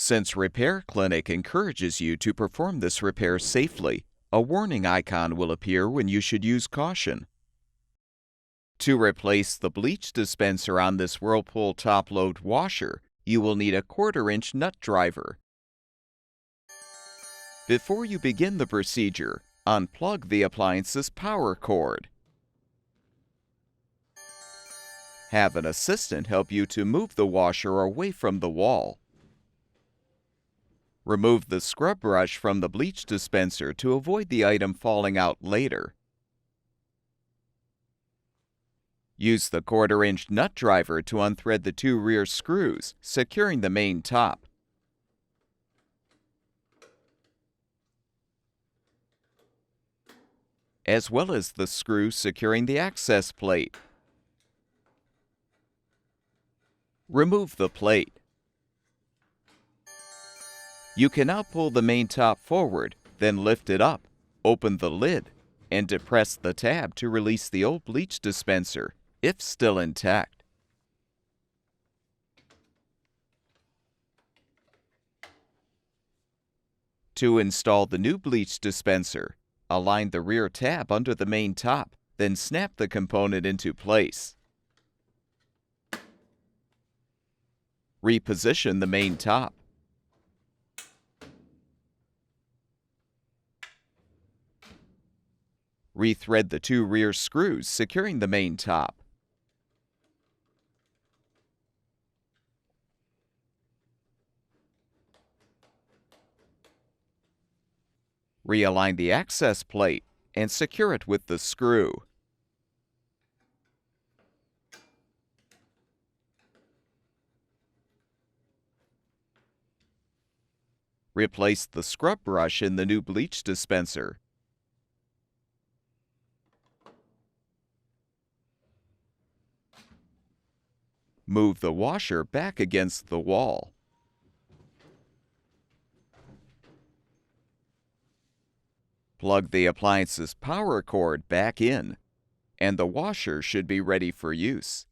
Since Repair Clinic encourages you to perform this repair safely, a warning icon will appear when you should use caution. To replace the bleach dispenser on this Whirlpool top-load washer, you will need a 1/4-inch nut driver. Before you begin the procedure, unplug the appliance's power cord. Have an assistant help you to move the washer away from the wall. Remove the scrub brush from the bleach dispenser to avoid the item falling out later. Use the 1/4-inch nut driver to unthread the 2 rear screws, securing the main top. As well as the screw securing the access plate. Remove the plate. You can now pull the main top forward, then lift it up, open the lid, and depress the tab to release the old bleach dispenser, if still intact. To install the new bleach dispenser, align the rear tab under the main top, then snap the component into place. Reposition the main top. Rethread the 2 rear screws securing the main top. Realign the access plate and secure it with the screw. Replace the scrub brush in the new bleach dispenser. Move the washer back against the wall. Plug the appliance's power cord back in, and the washer should be ready for use.